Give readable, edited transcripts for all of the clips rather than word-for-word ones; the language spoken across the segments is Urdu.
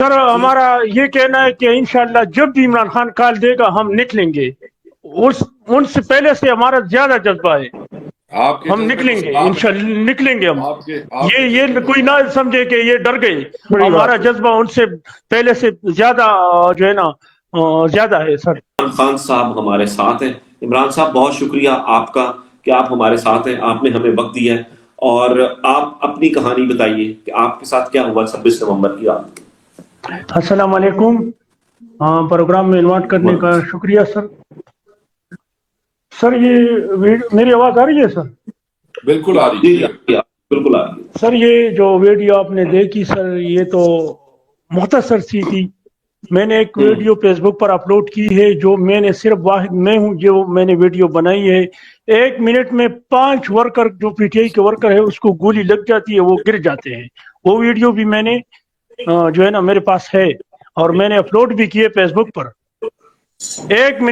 سر ہمارا یہ کہنا ہے کہ انشاءاللہ جب بھی عمران خان کال دے گا ہم نکلیں گے. ان سے پہلے سے ہمارا زیادہ جذبہ ہے. ہم نکلیں گے انشاءاللہ نکلیں گے ہم. یہ کوئی نہ سمجھے کہ یہ ڈر گئے. ہمارا جذبہ ان سے پہلے سے زیادہ جو ہے نا زیادہ ہے سر. عمران خان صاحب ہمارے ساتھ ہیں. عمران صاحب بہت شکریہ آپ کا کہ آپ ہمارے ساتھ ہیں. آپ نے ہمیں وقت دیا ہے اور آپ اپنی کہانی بتائیے کہ آپ کے ساتھ کیا ہوا 26 نومبر کی رات. السلام علیکم. پروگرام میں انوائٹ کرنے کا شکریہ سر. سر یہ میری آواز آ رہی ہے سر؟ بالکل آ رہی ہے. بالکل آ رہی ہے سر. یہ جو ویڈیو آپ نے دیکھی سر یہ تو مختصر سی تھی. میں نے ایک ویڈیو فیس بک پر اپلوڈ کی ہے جو میں نے صرف واحد میں ہوں جو میں نے ویڈیو بنائی ہے. 1 منٹ میں 5 ورکر جو پی ٹی آئی کے ورکر ہے اس کو گولی لگ جاتی ہے وہ گر جاتے ہیں. وہ ویڈیو بھی میں نے جو ہے نا میرے پاس ہے اور میں نے اپلوڈ بھی کیے فیس بک پر. 1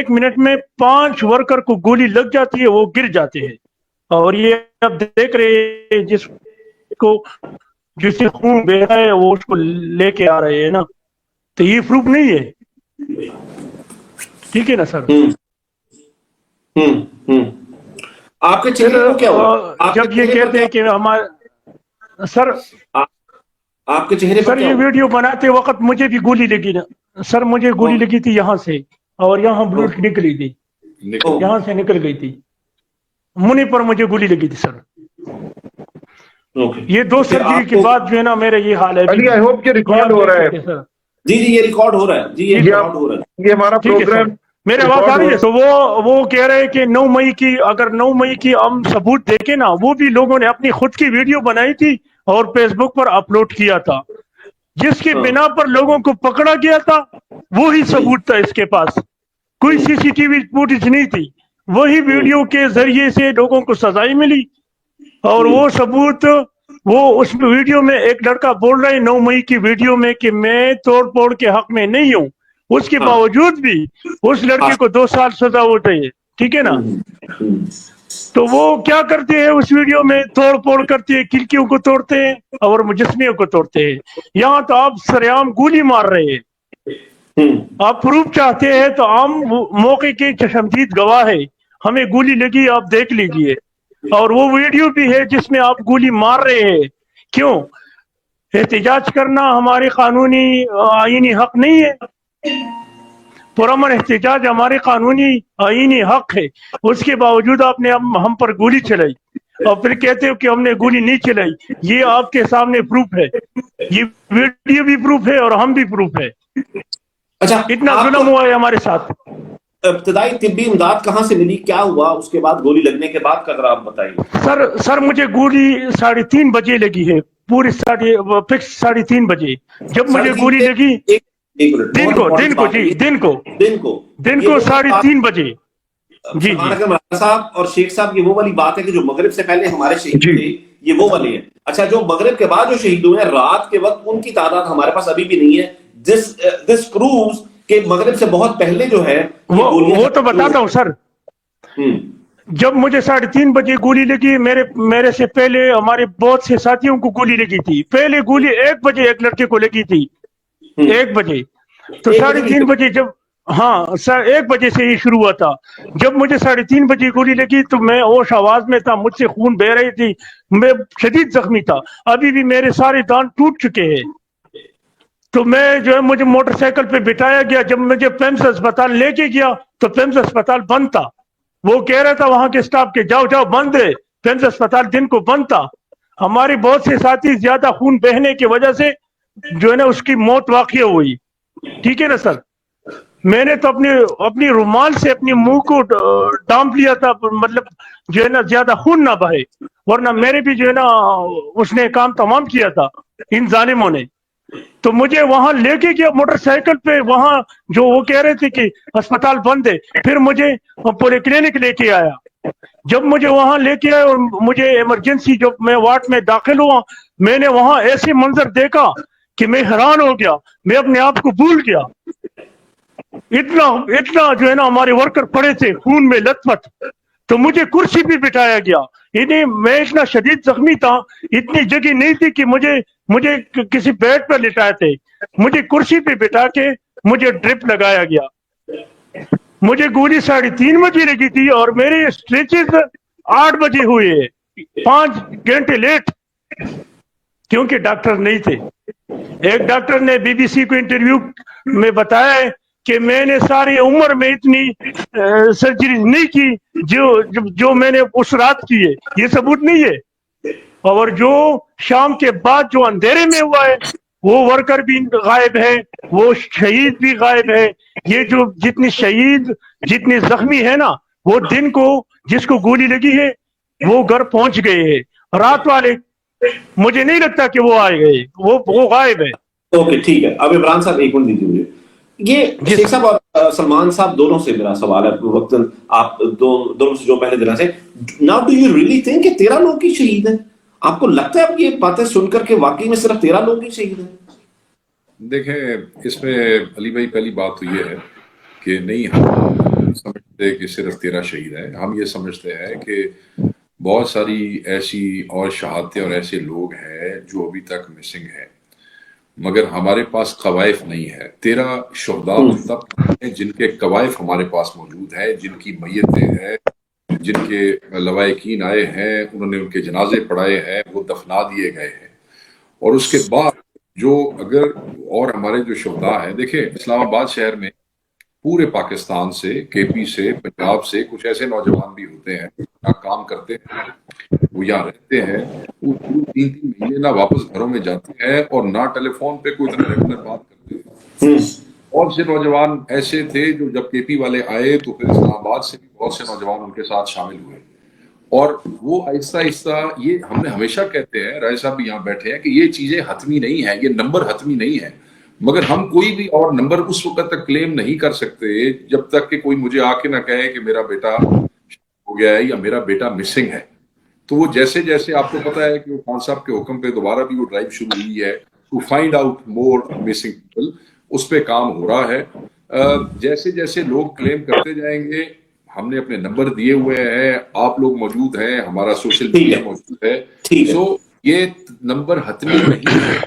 منٹ میں 5 ورکر کو گولی لگ جاتی ہے وہ گر جاتے ہیں. اور یہ اب دیکھ رہے ہیں جس سے خون بہ رہا ہے وہ اس کو لے کے آ رہے ہیں نا. تو یہ پروف نہیں ہے. ٹھیک ہے نا سر؟ آپ کے چہرے کو کیا ہوا جب یہ کہتے ہیں کہ ہمارا سر آپ کے چہرے پر سر یہ ویڈیو بناتے وقت مجھے بھی گولی لگی نا سر. مجھے گولی لگی تھی یہاں سے اور یہاں بلوٹ نکلی تھی. یہاں سے نکل گئی تھی. منہ پر مجھے گولی لگی تھی سر. یہ 2 سرجری کے بعد جو ہے نا میرا یہ حال ہے. آئی ہوپ کہ ریکارڈ ہو رہا ہے. جی یہ ریکارڈ ہو رہا ہے. جی یہ ریکارڈ ہو رہا ہے. یہ ہمارا پروگرام میرے آواز آ رہی ہے. تو وہ کہہ رہے ہیں کہ 9 مئی کی اگر 9 مئی کی ہم ثبوت دیکھیں نا وہ بھی لوگوں نے اپنی خود کی ویڈیو بنائی تھی اور فیس بک پر اپلوڈ کیا تھا جس کی بنا پر لوگوں کو پکڑا گیا تھا. وہی ثبوت تھا اس کے پاس. کوئی سی سی ٹی وی فوٹیج نہیں تھی. وہی ویڈیو کے ذریعے سے لوگوں کو سزائی ملی. اور وہ ثبوت وہ اس ویڈیو میں ایک لڑکا بول رہا ہے 9 مئی کی ویڈیو میں کہ میں توڑ پھوڑ کے حق میں نہیں ہوں. اس کے باوجود بھی اس لڑکے کو 2 سال سزا ہوتی ہے. ٹھیک ہے نا؟ تو وہ کیا کرتے ہیں اس ویڈیو میں توڑ پھوڑ کرتے ہیں. کھڑکیوں کو توڑتے ہیں اور مجسمیوں کو توڑتے ہیں. یہاں تو آپ سریعام گولی مار رہے ہیں. آپ پروف چاہتے ہیں تو ہم موقع کے چشمدید گواہ ہے. ہمیں گولی لگی آپ دیکھ لیجئے. اور وہ ویڈیو بھی ہے جس میں آپ گولی مار رہے ہیں. کیوں؟ احتجاج کرنا ہمارے قانونی آئینی حق نہیں ہے. پرامن احتجاج ہمارے قانونی آئینی حق ہے. اس کے باوجود آپ نے ہم پر گولی چلائی اور پھر کہتے ہو کہ ہم نے گولی نہیں چلائی. یہ آپ کے سامنے پروف ہے. یہ ویڈیو بھی پروف ہے اور ہم بھی پروف ہے. اچھا اتنا ظلم ہوا ہے ہمارے ساتھ. ابتدائی طبی امداد کہاں سے ملی؟ کیا ہوا اس کے بعد گولی لگنے کے بعد کا اگر آپ بتائیے. سر مجھے گولی 3:30 بجے لگی ہے. پوری فکس 3:30 بجے جب مجھے گولی لگی. دن کو 3:30 بجے. جی صاحب اور شیخ صاحب یہ وہ والی بات ہے کہ جو مغرب سے پہلے ہمارے شہید تھے یہ وہ والے ہیں. اچھا جو مغرب کے بعد جو شہید ہوئے ہیں رات کے وقت ان کی تعداد ہمارے پاس ابھی بھی نہیں ہے. دس پرووز کہ مغرب سے بہت پہلے جو ہے وہ تو بتاتا ہوں سر. جب مجھے 3:30 بجے گولی لگی میرے سے پہلے ہمارے بہت سے ساتھیوں کو گولی لگی تھی. پہلے گولی 1 بجے ایک لڑکے کو لگی تھی. 1 بجے تو 3:30 بجے جب 1 بجے سے یہ شروع ہوا تھا. جب مجھے 3:30 بجے گولی لگی تو میں ہوش آواز میں تھا. مجھ سے خون بہ رہی تھی. میں شدید زخمی تھا. ابھی بھی میرے سارے دانت ٹوٹ چکے ہیں. تو میں جو ہے مجھے موٹر سائیکل پہ بٹھایا گیا. جب مجھے پیمس اسپتال لے کے گیا تو پیمس اسپتال بند تھا. وہ کہہ رہا تھا وہاں کے اسٹاف کے جاؤ بند ہے. پیمس اسپتال دن کو بند تھا. ہمارے بہت سے ساتھی زیادہ خون بہنے کی وجہ سے جو ہے نا اس کی موت واقع ہوئی. ٹھیک ہے نا سر؟ میں نے تو اپنی رومال سے اپنی منہ کو ڈانپ لیا تھا مطلب جو ہے نا زیادہ خون نہ بہے. ورنہ میرے بھی جو ہے نا اس نے کام تمام کیا تھا ان ظالموں نے. تو مجھے وہاں لے کے گیا موٹر سائیکل پہ. وہاں جو وہ کہہ رہے تھے کہ اسپتال بند ہے. پھر مجھے پولی کلینک لے کے آیا. جب مجھے وہاں لے کے آیا اور مجھے ایمرجنسی جب میں وارڈ میں داخل ہوا میں نے وہاں ایسے منظر دیکھا کہ میں حیران ہو گیا. میں اپنے آپ کو بھول گیا. اتنا جو ہے نا ہمارے ورکر پڑے تھے خون میں لت پت. تو مجھے کرسی پہ بٹھایا گیا. میں اتنا شدید زخمی تھا, اتنی جگہ نہیں تھی کہ مجھے کسی بیڈ پر لٹائے تھے. مجھے کرسی پہ بٹھا کے مجھے ڈرپ لگایا گیا. مجھے گولی 3:30 بجے لگی تھی اور میرے اسٹریچز 8 بجے ہوئے, 5 گھنٹے لیٹ, کیونکہ ڈاکٹر نہیں تھے. ایک ڈاکٹر نے بی بی سی کو انٹرویو میں بتایا ہے کہ میں نے ساری عمر میں اتنی سرجری نہیں کی جو میں نے اس رات کی ہے. یہ ثبوت نہیں ہے. اور جو شام کے بعد جو اندھیرے میں ہوا ہے, وہ ورکر بھی غائب ہے, وہ شہید بھی غائب ہے. یہ جو جتنی شہید جتنی زخمی ہے نا, وہ دن کو جس کو گولی لگی ہے وہ گھر پہنچ گئے ہیں. رات والے مجھے نہیں لگتا کہ وہ آئے گئے, وہ غائب ہے. اوکے ٹھیک ہے. اب عمران صاحب ایک منٹ دیجیے مجھے. یہ شیخ صاحب اور سلمان صاحب دونوں سے میرا سوال ہے وقتاً, آپ دونوں سے جو پہلے دن سے, now do you really think کہ 13 لوگ ہی شہید ہیں؟ آپ کو لگتا ہے اب یہ باتیں سن کر کے واقعی میں صرف 13 لوگ ہی شہید ہیں؟ دیکھیں اس میں علی بھائی پہلی بات تو یہ ہے کہ نہیں ہم سمجھتے کہ صرف 13 شہید ہیں. ہم یہ سمجھتے ہیں کہ بہت ساری ایسی اور شہادتیں اور ایسے لوگ ہیں جو ابھی تک مسنگ ہیں, مگر ہمارے پاس قوائف نہیں ہے. 13 شہداء تب ہیں جن کے قوائف ہمارے پاس موجود ہیں, جن کی میتیں ہیں, جن کے لواحقین آئے ہیں, انہوں نے ان کے جنازے پڑھائے ہیں, وہ دفنا دیے گئے ہیں. اور اس کے بعد جو اگر اور ہمارے جو شہداء ہیں, دیکھیں اسلام آباد شہر میں پورے پاکستان سے, کے پی سے, پنجاب سے کچھ ایسے نوجوان بھی ہوتے ہیں جو کام کرتے ہیں, وہ یہاں رہتے ہیں, وہ 3 مہینے نہ واپس گھروں میں جاتے ہیں اور نہ ٹیلی فون پہ کوئی اتنا ریگولر بات کرتے ہیں. بہت سے نوجوان ایسے تھے جو جب کے پی والے آئے تو پھر اسلام آباد سے بھی بہت سے نوجوان ان کے ساتھ شامل ہوئے. اور وہ آہستہ آہستہ, یہ ہم نے ہمیشہ کہتے ہیں, رائے صاحب بھی یہاں بیٹھے ہیں, کہ یہ چیزیں حتمی نہیں ہیں, یہ نمبر حتمی نہیں ہے, مگر ہم کوئی بھی اور نمبر اس وقت تک کلیم نہیں کر سکتے جب تک کہ کوئی مجھے آ کے نہ کہے کہ میرا بیٹا ہو گیا ہے یا میرا بیٹا مسنگ ہے. تو وہ جیسے جیسے آپ کو پتا ہے کہ وہ خان صاحب کے حکم پہ دوبارہ بھی وہ ڈرائیو شروع ہوئی ہے to find out more missing people, اس پہ کام ہو رہا ہے. جیسے جیسے لوگ کلیم کرتے جائیں گے, ہم نے اپنے نمبر دیے ہوئے ہیں, آپ لوگ موجود ہیں, ہمارا سوشل میڈیا موجود ہے, سو یہ نمبر حتمی نہیں ہے,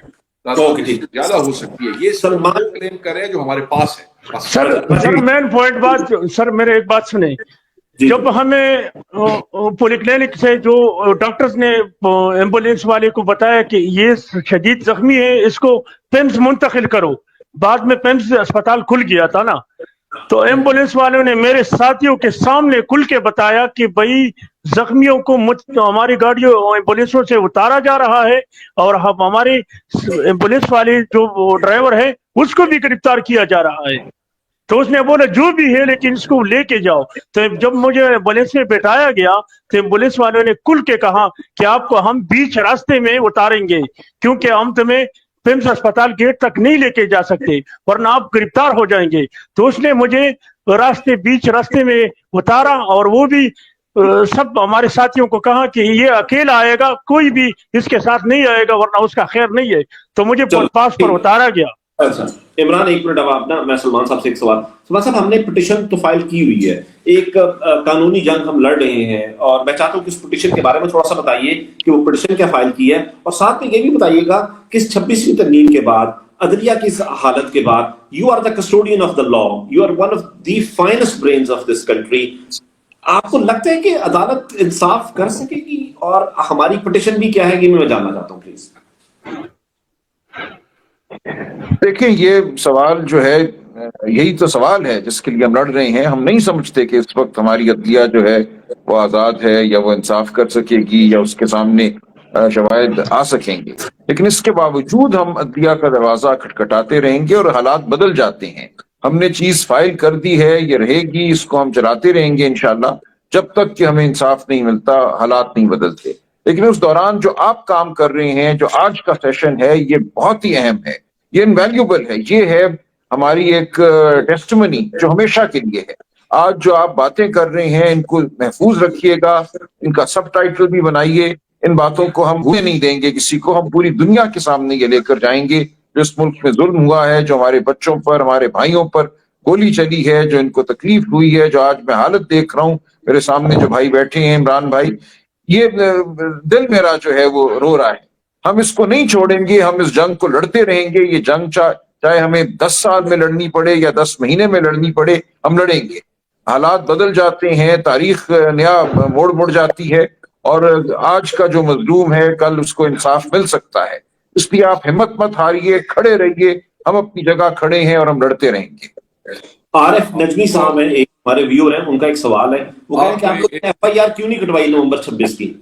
زیادہ ہو سکتی ہے. یہ سلمان کلیم کرے جو ہمارے پاس ہے. سر مین پوائنٹ بات, سر میرے ایک بات سنیں. جب ہمیں پولی کلینک سے جو ڈاکٹرز نے ایمبولینس والے کو بتایا کہ یہ شدید زخمی ہے, اس کو پیمز منتقل کرو, بعد میں پیمز اسپتال کھل گیا تھا نا, تو ایمبولینس والوں نے میرے ساتھیوں کے سامنے کھل کے بتایا کہ بھائی زخمیوں کو ہماری گاڑیوں ایمبولینسوں سے اتارا جا رہا ہے, اور ہمارے ایمبولینس والے جو ڈرائیور ہے اس کو بھی گرفتار کیا جا رہا ہے. تو اس نے بولا جو بھی ہے لیکن اس کو لے کے جاؤ. تو جب مجھے ایمبولینس میں بٹھایا گیا تو ایمبولینس والوں نے کھل کے کہا کہ آپ کو ہم بیچ راستے میں اتاریں گے, کیونکہ ہم تمہیں پیمز اسپتال گیٹ تک نہیں لے کے جا سکتے ورنہ آپ گرفتار ہو جائیں گے. تو اس نے مجھے بیچ راستے میں اتارا, اور وہ بھی سب ہمارے ساتھیوں کو کہا کہ یہ اکیلا آئے گا, کوئی بھی اس کے ساتھ نہیں آئے گا ورنہ اس کا خیر نہیں ہے. تو مجھے پاس پر اتارا گیا. اچھا عمران ایک منٹ, اب آپ نا, میں سلمان صاحب سے ایک سوال. سلمان صاحب ہم نے پٹیشن تو فائل کی ہوئی ہے, ایک قانونی جنگ ہم لڑ رہے ہیں, اور میں چاہتا ہوں کہ اس پٹیشن کے بارے میں تھوڑا سا بتائیے کہ وہ پٹیشن کیا فائل کی ہے, اور ساتھ میں یہ بھی بتائیے گا کہ اس 26ویں ترمیم کے بعد, عدلیہ کی حالت کے بعد, you are the custodian of the law, you are one of the finest brains of this country. آپ کو لگتا ہے کہ عدالت انصاف کر سکے گی, اور ہماری پٹیشن بھی کیا ہے, یہ میں جاننا چاہتا ہوں پلیز. دیکھیں یہ سوال جو ہے, یہی تو سوال ہے جس کے لیے ہم لڑ رہے ہیں. ہم نہیں سمجھتے کہ اس وقت ہماری عدلیہ جو ہے وہ آزاد ہے یا وہ انصاف کر سکے گی یا اس کے سامنے شواہد آ سکیں گے, لیکن اس کے باوجود ہم عدلیہ کا دروازہ کھٹکھٹاتے رہیں گے, اور حالات بدل جاتے ہیں. ہم نے چیز فائل کر دی ہے, یہ رہے گی, اس کو ہم چلاتے رہیں گے انشاءاللہ جب تک کہ ہمیں انصاف نہیں ملتا, حالات نہیں بدلتے. لیکن اس دوران جو آپ کام کر رہے ہیں, جو آج کا سیشن ہے, یہ بہت ہی اہم ہے, یہ انویلیوبل ہے, یہ ہے ہماری ایک ٹیسٹمنی جو ہمیشہ کے لیے ہے. آج جو آپ باتیں کر رہے ہیں ان کو محفوظ رکھیے گا, ان کا سب ٹائٹل بھی بنائیے, ان باتوں کو ہم ہوئے نہیں دیں گے کسی کو, ہم پوری دنیا کے سامنے یہ لے کر جائیں گے جو اس ملک میں ظلم ہوا ہے, جو ہمارے بچوں پر, ہمارے بھائیوں پر گولی چلی ہے, جو ان کو تکلیف ہوئی ہے, جو آج میں حالت دیکھ رہا ہوں میرے سامنے جو بھائی بیٹھے ہیں عمران بھائی, یہ دل میرا جو ہے وہ رو رہا ہے. ہم اس کو نہیں چھوڑیں گے, ہم اس جنگ کو لڑتے رہیں گے. یہ جنگ چاہے ہمیں 10 سال میں لڑنی پڑے یا 10 مہینے میں لڑنی پڑے, ہم لڑیں گے. حالات بدل جاتے ہیں, تاریخ نیا موڑ جاتی ہے, اور آج کا جو مظلوم ہے کل اس کو انصاف مل سکتا ہے. اس لیے آپ ہمت مت ہاریے, کھڑے رہیے. ہم اپنی جگہ کھڑے ہیں اور ہم لڑتے رہیں گے. عارف نجمی صاحب ہیں, ایک ہمارے ویور ہیں, ان کا ایک سوال ہے, وہ کہہ رہے ہیں کہ آپ لوگوں نے ایف آئی آر کیوں نہیں کٹوائی نومبر 26 کی؟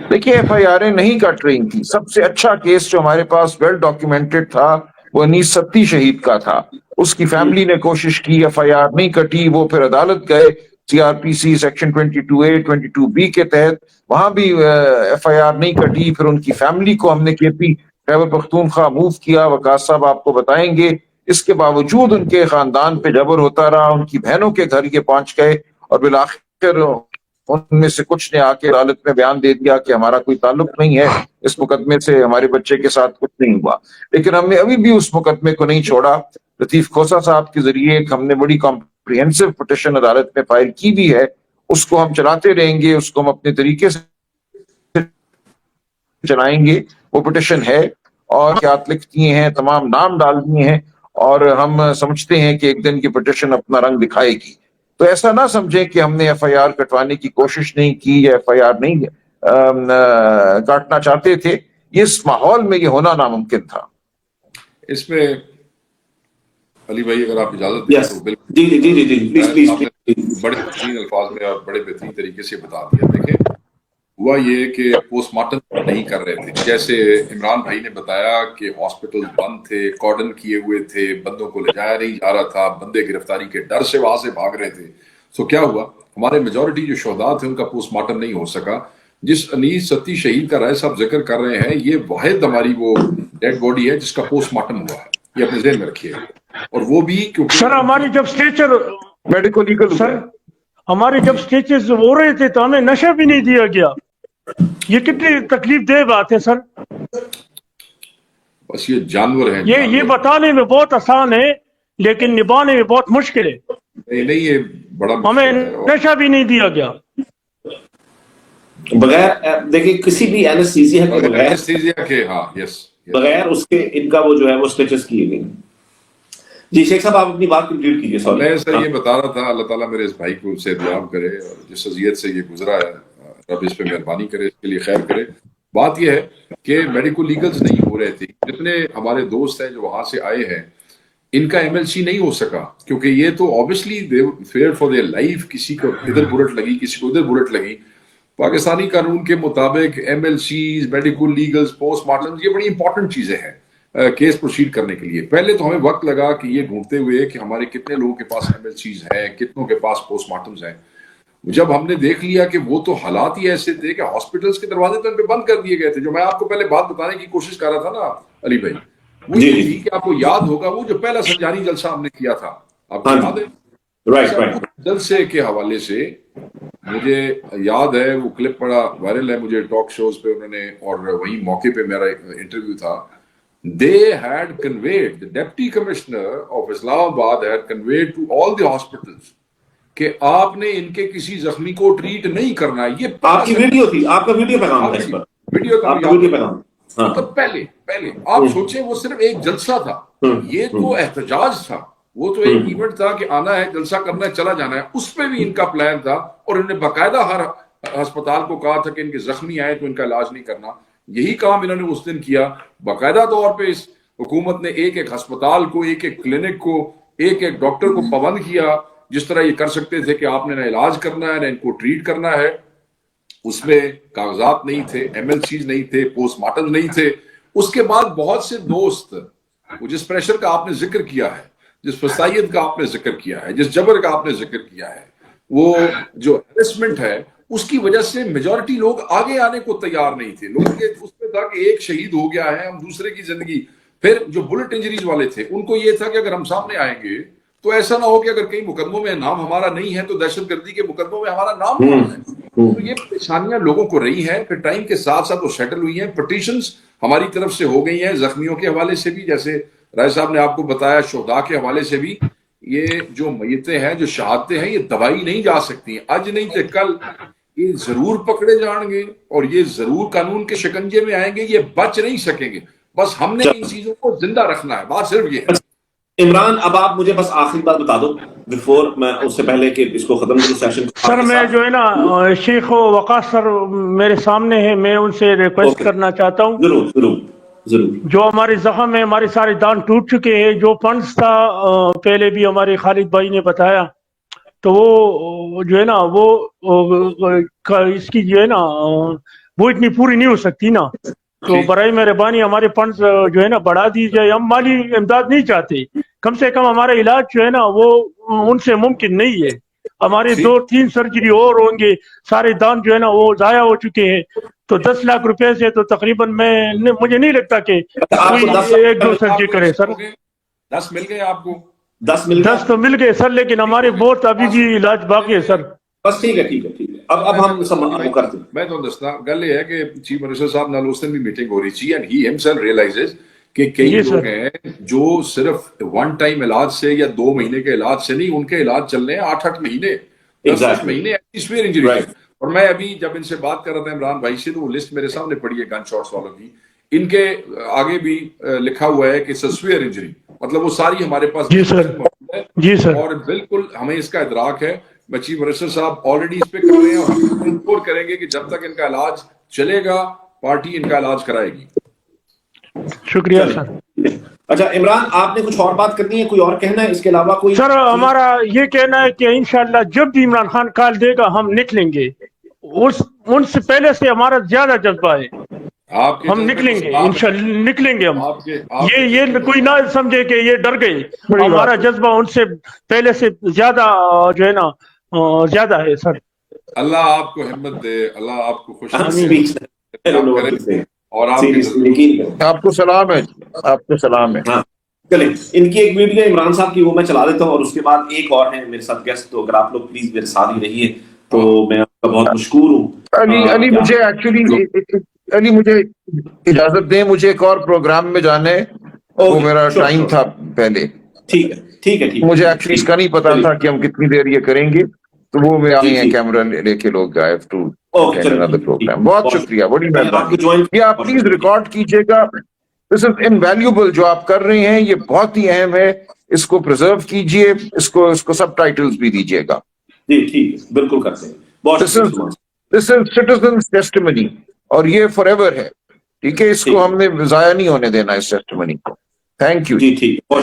دیکھیے ایف آئی آریں نہیں کٹ رہی تھی. سب سے اچھا کیس جو ہمارے پاس ویل ڈاکیومنٹڈ تھا وہ انیس ستی شہید کا تھا. اس کی فیملی نے کوشش کی, ایف آئی آر نہیں کٹی. وہ پھر عدالت گئے C R P C section 22A 22B کے تحت, وہاں بھی ایف آئی آر نہیں کٹی. پھر ان کی فیملی کو ہم نے کے پی خیبر پختونخوا موو کیا, وقاص صاحب آپ کو بتائیں گے. اس کے باوجود ان کے خاندان پہ جبر ہوتا رہا, ان کی بہنوں کے گھر یہ پہنچ گئے, اور بالآخر ان میں سے کچھ نے آ کے عدالت میں بیان دے دیا کہ ہمارا کوئی تعلق نہیں ہے اس مقدمے سے, ہمارے بچے کے ساتھ کچھ نہیں ہوا. لیکن ہم نے ابھی بھی اس مقدمے کو نہیں چھوڑا. لطیف کھوسا صاحب کے ذریعے ایک ہم نے بڑی کمپریہنسو پٹیشن عدالت میں فائل کی بھی ہے, اس کو ہم چلاتے رہیں گے, اس کو ہم اپنے طریقے سے چلائیں گے. وہ پٹیشن ہے اور کیا لکھ دیے ہیں, تمام نام ڈال دیے ہیں, اور ہم سمجھتے ہیں کہ ایک دن کی پٹیشن اپنا رنگ دکھائے گی. تو ایسا نہ سمجھیں کہ ہم نے ایف آئی آر کٹوانے کی کوشش نہیں کی یا ایف آئی آر نہیں کاٹنا چاہتے تھے. یہ اس ماحول میں یہ ہونا ناممکن تھا. اس میں علی بھائی اگر آپ اجازت دیں تو بالکل بڑے بہترین الفاظ میں اور بڑے بہترین طریقے سے بتا دیا. دیکھیں ہوا یہ کہ پوسٹ مارٹم نہیں کر رہے تھے. جیسے عمران بھائی نے بتایا کہ ہاسپٹل بند تھے, کارڈن کیے ہوئے تھے, بندوں کو لے جایا نہیں جا رہا تھا, بندے گرفتاری کے ڈر سے وہاں سے بھاگ رہے تھے. سو کیا ہوا, ہمارے میجورٹی جو شہداء تھے ان کا پوسٹ مارٹم نہیں ہو سکا. جس انیس ستی شہید کا رائے صاحب ذکر کر رہے ہیں, یہ واحد ہماری وہ ڈیڈ باڈی ہے جس کا پوسٹ مارٹم ہوا ہے. یہ اپنے ذہن میں رکھیے. اور وہ بھی کیونکہ سر ہماری جب اسٹیچر میڈیکل لیگل سر ہمارے جب اسٹیچز ہو رہے تھے تو ہمیں نشہ بھی نہیں دیا گیا. یہ کتنی تکلیف دہ بات ہے سر. بس یہ جانور ہیں. یہ بتانے میں بہت آسان ہے لیکن نبھانے میں بہت مشکل ہے. نہیں یہ بڑا ہمیں نشہ بھی نہیں دیا گیا بغیر دیکھیں کسی بھی اینستھیزیا کے بغیر اس کے ان کا وہ جو ہے وہ اسٹیچز کیے گئے. جی شیخ صاحب آپ اپنی بات کمپلیٹ کیجیے. میں سر یہ بتا رہا تھا, اللہ تعالیٰ میرے اس بھائی کو صحتیاب کرے, اور جس اذیت سے یہ گزرا ہے رب اس پہ مہربانی کرے, اس کے لیے خیر کرے. بات یہ ہے کہ میڈیکل لیگلز نہیں ہو رہے تھے. جتنے ہمارے دوست ہیں جو وہاں سے آئے ہیں ان کا ایم ایل سی نہیں ہو سکا, کیونکہ یہ تو obviously they fear for their life. کسی کو ادھر بلٹ لگی, کسی کو ادھر بلٹ لگی. پاکستانی قانون کے مطابق M L Cs, medical legals, post mortem یہ بڑی امپورٹنٹ چیزیں ہیں کیس پروسیڈ کرنے کے لیے. پہلے تو ہمیں وقت لگا کہ یہ ڈھونڈتے ہوئے کہ ہمارے کتنے لوگوں کے پاس ایم ایل سیز ہیں, کتنوں کے پاس پوسٹ مارٹمز ہیں. جب ہم نے دیکھ لیا کہ وہ تو حالات ہی ایسے تھے کہ ہاسپٹلس کے دروازے تو ان پہ بند کر دیے گئے تھے. جو میں آپ کو پہلے بات بتانے کی کوشش کر رہا تھا نا علی بھائی, وہ یہ تھی کہ آپ کو یاد ہوگا وہ جو پہلا سنجانی جلسہ ہم نے کیا تھا, آپ کو یاد ہے؟ جلسے کے حوالے سے مجھے یاد ہے وہ کلپ بڑا وائرل ہے مجھے ٹاک شوز پہ انہوں نے, اور وہی موقع پہ میرا انٹرویو تھا. They had conveyed, the deputy commissioner of Islamabad had conveyed to all the hospitals کہ آپ نے ان کے کسی زخمی کو ٹریٹ نہیں کرنا. یہ آپ کی ویڈیو تھی, آپ کا ویڈیو پیغام تھا اس پر, ویڈیو پیغام. تو پہلے آپ سوچیں وہ صرف ایک جلسہ تھا, یہ تو احتجاج تھا, وہ تو ایک ایونٹ تھا کہ آنا ہے, جلسہ کرنا ہے, چلا جانا ہے. اس پہ بھی ان کا پلان تھا, اور انہوں نے باقاعدہ ہر ہسپتال کو کہا تھا کہ ان کے زخمی آئے تو ان کا علاج نہیں کرنا. یہی کام انہوں نے اس دن کیا. باقاعدہ طور پہ اس حکومت نے ایک ایک ہسپتال کو, ایک ایک کلینک کو, ایک ایک ڈاکٹر کو پابند کیا, جس طرح یہ کر سکتے تھے کہ آپ نے نہ علاج کرنا ہے نہ ان کو ٹریٹ کرنا ہے. اس میں کاغذات نہیں تھے, ایم ایل سیز نہیں تھے, پوسٹ مارٹم نہیں تھے. اس کے بعد بہت سے دوست, وہ جس پریشر کا آپ نے ذکر کیا ہے, جس فسائیت کا آپ نے ذکر کیا ہے, جس جبر کا آپ نے ذکر کیا ہے, وہ جو ہیرسمنٹ ہے, اس کی وجہ سے میجورٹی لوگ آگے آنے کو تیار نہیں تھے. لوگوں کے اس میں تھا کہ ایک شہید ہو گیا ہے, ہم دوسرے کی زندگی. پھر جو بلٹ انجریز والے تھے ان کو یہ تھا کہ اگر ہم سامنے آئیں گے تو ایسا نہ ہو کہ اگر کئی مقدموں میں نام ہمارا نہیں ہے تو دہشت گردی کے مقدموں میں ہمارا نام ہے. تو یہ پریشانیاں لوگوں کو رہی ہیں. پھر ٹائم کے ساتھ ساتھ وہ سیٹل ہوئی ہیں. پٹیشنز ہماری طرف سے ہو گئی ہیں زخمیوں کے حوالے سے بھی, جیسے راج صاحب نے آپ کو بتایا شہداء کے حوالے سے بھی، یہ جو میتیں ہیں، جو شہادتیں ہیں، یہ دبائی نہیں جا سکتی ہیں، آج نہیں تو کل یہ ضرور پکڑے جائیں گے اور یہ ضرور قانون کے شکنجے میں آئیں گے، یہ بچ نہیں سکیں گے. بس ہم نے ان چیزوں کو زندہ رکھنا ہے، بات صرف یہ ہے. عمران اب آپ مجھے بس آخری بات بتا دو بفور میں اس سے پہلے کہ اس کو ختم کروں سیشن. سر میں جو ہے نا شیخ وقاص سر میرے سامنے ہے، میں ان سے ریکویسٹ کرنا چاہتا ہوں. ضرور ضرور ضرور. جو ہمارے زخم ہے، ہمارے سارے دان ٹوٹ چکے ہیں، جو فنڈز تھا پہلے بھی ہمارے خالد بھائی نے بتایا، تو وہ جو ہے نا وہ اس کی جو ہے نا وہ اتنی پوری نہیں ہو سکتی نا. تو برائے مہربانی ہمارے فنڈز جو ہے نا بڑھا دی جائے. ہم مالی امداد نہیں چاہتے، کم سے کم ہمارا علاج جو ہے نا وہ ان سے ممکن نہیں ہے. ہمارے 2-3 سرجری اور ہوں گے، سارے دان جو ہے نا وہ ضائع ہو چکے ہیں. تو 10 لاکھ روپے سے تو تقریباً مجھے نہیں لگتا کہ کوئی 1-2 سرجری کرے. سر 10 مل گئے آپ کو؟ 10 تو مل گئے سر، لیکن ہمارے بہت ابھی بھی علاج باقی ہے سر. بس ٹھیک ہے ٹھیک ہے ٹھیک ہے. اب ہم وہ کرتے ہیں. میں تو دستا گل یہ ہے کہ چیف منسٹر صاحب نال اس دن بھی میٹنگ ہو رہی تھی، اینڈ ہی ہمسیلف ریئلائزز کہ کئی لوگ ہیں جو صرف ون ٹائم علاج سے یا 2 مہینے کے علاج سے نہیں، ان کے علاج چل رہے ہیں 8-8 مہینے 10 مہینے سیویئر انجری. اور میں ابھی جب ان سے بات کر رہا تھا عمران بھائی سے، تو وہ لسٹ میرے سامنے پڑی ہے گن شاٹس والوں کی، ان کے آگے بھی لکھا ہوا ہے کہ سیویئر انجری، مطلب وہ ساری ہمارے پاس جی سر. اور بالکل ہمیں اس کا ادراک ہے. چیف منسٹر صاحب آلریڈی اس پہ کر رہے ہیں اور ہم انشور کریں گے کہ جب تک ان کا علاج چلے گا پارٹی ان کا علاج کرائے گی. شکریہ سر. اچھا عمران، آپ نے کچھ اور بات کرنی ہے، کوئی اور کہنا ہے اس کے علاوہ؟ کوئی سر ہمارا یہ کہنا ہے کہ انشاءاللہ جب بھی عمران خان کال دے گا ہم نکلیں گے. ان سے پہلے سے ہمارا زیادہ جذبہ ہے، ہم نکلیں گے انشاءاللہ نکلیں گے ہم. یہ کوئی نہ سمجھے کہ یہ ڈر گئے، ہمارا جذبہ ان سے پہلے سے زیادہ جو ہے نا زیادہ ہے سر. اللہ آپ کو ہمت دے، اللہ آپ کو خوش اور آپ کو سلام ہے. آپ کو سلام ہے. چلیں ان کی ایک ویڈیو عمران صاحب کی وہ میں چلا دیتا ہوں، اور اس کے بعد ایک اور ہے میرے ساتھ گیسٹ، تو اگر آپ لوگ پلیز میرے ساتھ ہی رہیے تو میں آپ کا بہت مشکور ہوں. علی مجھے ایکچولی علی مجھے اجازت دیں، مجھے ایک اور پروگرام میں جانے، وہ میرا ٹائم تھا پہلے. ٹھیک ہے ٹھیک ہے ٹھیک ہے. مجھے ایکچولی اس کا نہیں پتا تھا کہ ہم کتنی دیر یہ کریں گے، تو وہ میں آئی ہیں کیمرہ لے کے لوگ آئے ٹو پروگرام. بہت شکریہ، بڑی مہربانی. یہ آپ پلیز ریکارڈ کیجیے گا. دس از انویلیوبل جو آپ کر رہے ہیں، یہ بہت ہی اہم ہے. اس کو پرزرو کیجیے، اس کو سب ٹائٹلز بھی دیجیے گا. جی ٹھیک ہے، بالکل کرتے ہیں. دس از سٹیزنز ٹیسٹیمنی اور یہ فار ایور ہے. ٹھیک ہے، اس کو ہم نے ضائع نہیں ہونے دینا اس ٹیسٹیمنی کو. Thank you. جی ٹھیک ہے.